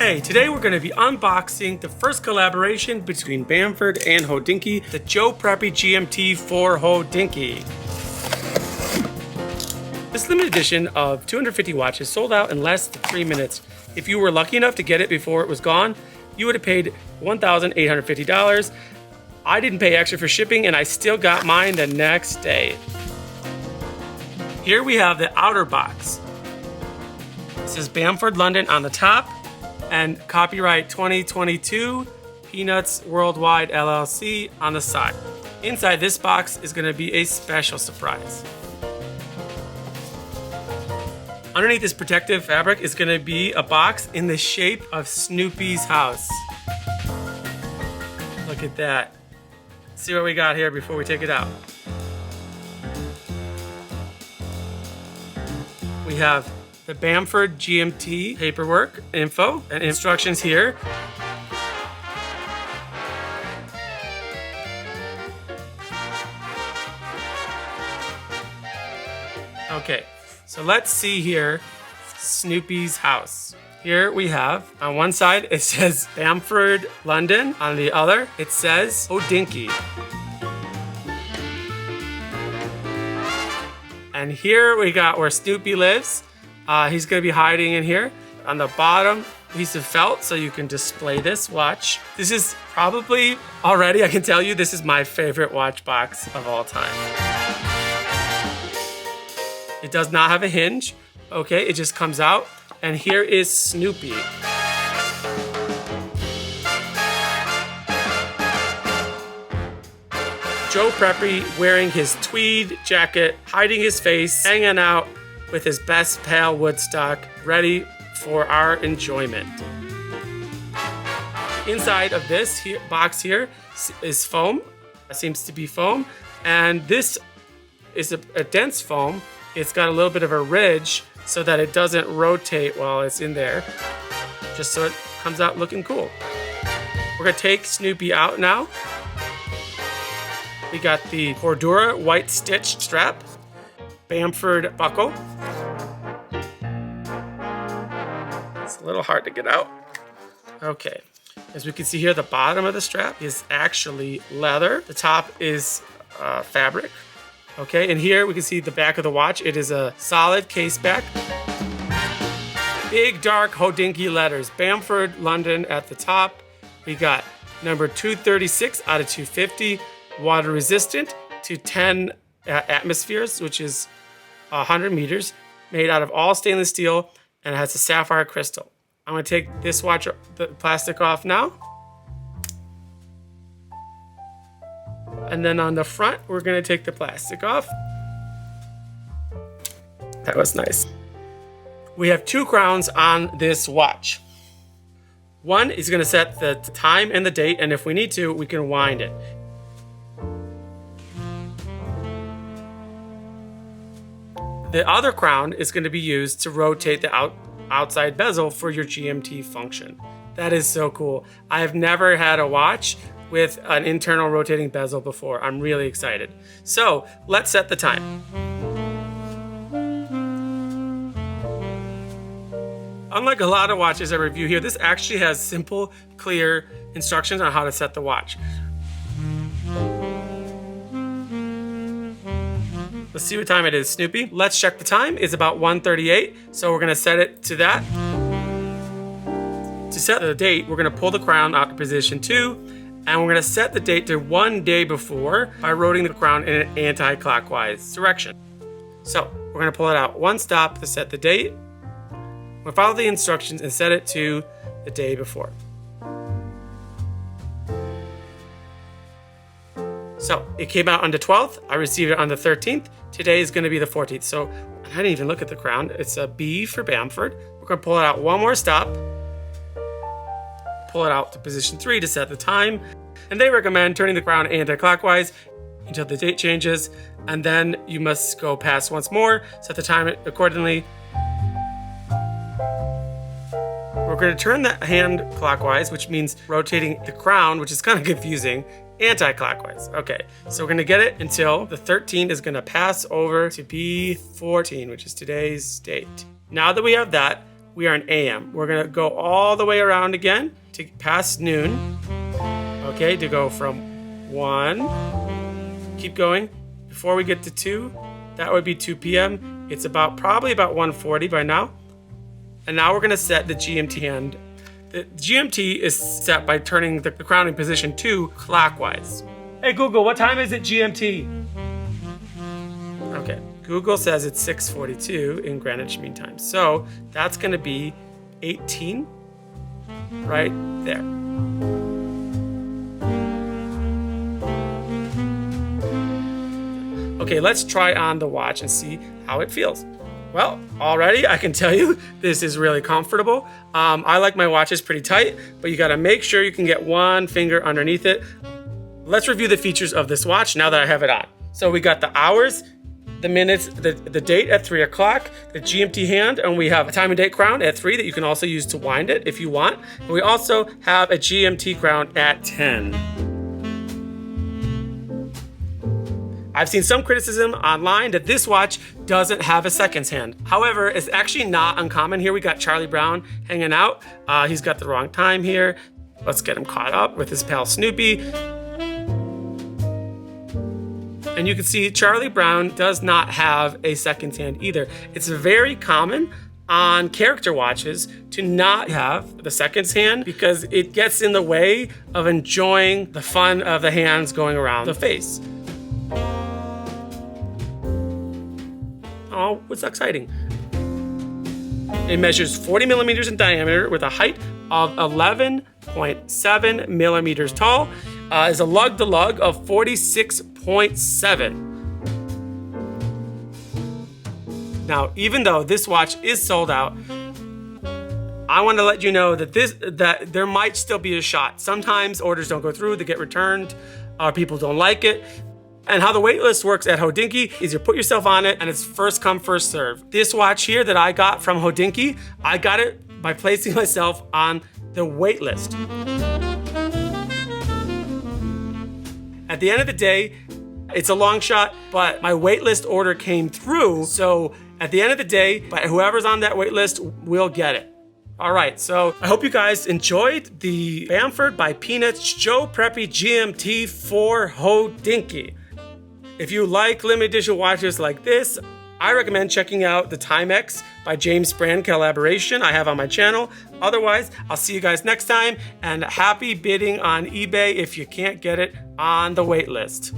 Hey, today we're going to be unboxing the first collaboration between Bamford and Hodinkee, the Joe Preppy GMT for Hodinkee. This limited edition of 250 watches sold out in less than 3 minutes. If you were lucky enough to get it before it was gone, you would have paid $1,850. I didn't pay extra for shipping and I still got mine the next day. Here we have the outer box. It says Bamford London on the top and copyright 2022 Peanuts Worldwide LLC on the side. Inside this box is going to be a special surprise. Underneath this protective fabric is going to be a box in the shape of Snoopy's house. Look at that. Let's see what we got here before we take it out. We have the Bamford GMT paperwork, info, and instructions here. Okay, so let's see here, Snoopy's house. Here we have, on one side it says Bamford London, on the other it says Hodinkee. And here we got where Snoopy lives. He's gonna be hiding in here. On the bottom, piece of felt so you can display this watch. This is probably, already I can tell you, this is my favorite watch box of all time. It does not have a hinge. Okay, it just comes out. And here is Snoopy. Joe Preppy wearing his tweed jacket, hiding his face, hanging out with his best pal Woodstock, ready for our enjoyment. Inside of this box here is foam, seems to be foam, and this is a dense foam. It's got a little bit of a ridge so that it doesn't rotate while it's in there, just so it comes out looking cool. We're gonna take Snoopy out now. We got the Cordura white stitched strap, Bamford buckle. It's a little hard to get out. Okay, as we can see here, the bottom of the strap is actually leather. The top is fabric. Okay, and here we can see the back of the watch. It is a solid case back. Big dark Hodinkee letters, Bamford London at the top. We got number 236 out of 250, water resistant to 10 atmospheres, which is 100 meters, made out of all stainless steel, and it has a sapphire crystal. I'm gonna take this watch, the plastic off now. And then on the front, we're gonna take the plastic off. That was nice. We have two crowns on this watch. One is gonna set the time and the date, and if we need to, we can wind it. The other crown is gonna be used to rotate the outside bezel for your GMT function. That is so cool. I have never had a watch with an internal rotating bezel before. I'm really excited. So let's set the time. Unlike a lot of watches I review here, this actually has simple, clear instructions on how to set the watch. Let's see what time it is, Snoopy. Let's check the time. It's about 1:38, so we're gonna set it to that. To set the date, we're gonna pull the crown out to position 2, and we're gonna set the date to 1 day before by rotating the crown in an anti-clockwise direction. So we're gonna pull it out one stop to set the date. We'll follow the instructions and set it to the day before. So it came out on the 12th. I received it on the 13th. Today is gonna be the 14th. So I didn't even look at the crown. It's a B for Bamford. We're gonna pull it out one more stop. Pull it out to position 3 to set the time. And they recommend turning the crown anti-clockwise until the date changes. And then you must go past once more, set the time accordingly. We're gonna turn the hand clockwise, which means rotating the crown, which is kind of confusing, anti-clockwise. Okay, so we're gonna get it until the 13 is gonna pass over to B14, which is today's date. Now that we have that, we are an AM. We're gonna go all the way around again to past noon. Okay, to go from 1, keep going. Before we get to 2, that would be 2 p.m. It's probably about 1:40 by now. And now we're gonna set the GMT hand. The GMT is set by turning the crowning position to clockwise. Hey Google, what time is it GMT? Okay, Google says it's 6:42 in Greenwich Mean Time. So that's gonna be 18 right there. Okay, let's try on the watch and see how it feels. Well, already I can tell you this is really comfortable. I like my watches pretty tight, but you gotta make sure you can get one finger underneath it. Let's review the features of this watch now that I have it on. So we got the hours, the minutes, the date at 3 o'clock, the GMT hand, and we have a time and date crown at 3 that you can also use to wind it if you want. And we also have a GMT crown at 10. I've seen some criticism online that this watch doesn't have a seconds hand. However, it's actually not uncommon. Here we got Charlie Brown hanging out. He's got the wrong time here. Let's get him caught up with his pal Snoopy. And you can see Charlie Brown does not have a seconds hand either. It's very common on character watches to not have the seconds hand because it gets in the way of enjoying the fun of the hands going around the face. Oh, what's exciting? It measures 40 millimeters in diameter with a height of 11.7 millimeters tall. Is a lug-to-lug of 46.7. Now, even though this watch is sold out, I want to let you know that that there might still be a shot. Sometimes orders don't go through, they get returned, or people don't like it. And how the waitlist works at Hodinkee is you put yourself on it and it's first come, first serve. This watch here that I got from Hodinkee, I got it by placing myself on the waitlist. At the end of the day, it's a long shot, but my waitlist order came through. So at the end of the day, whoever's on that waitlist will get it. All right, so I hope you guys enjoyed the Bamford by Peanuts Joe Preppy GMT for Hodinkee. If you like limited edition watches like this, I recommend checking out the Timex by James Brand collaboration I have on my channel. Otherwise, I'll see you guys next time, and happy bidding on eBay if you can't get it on the wait list.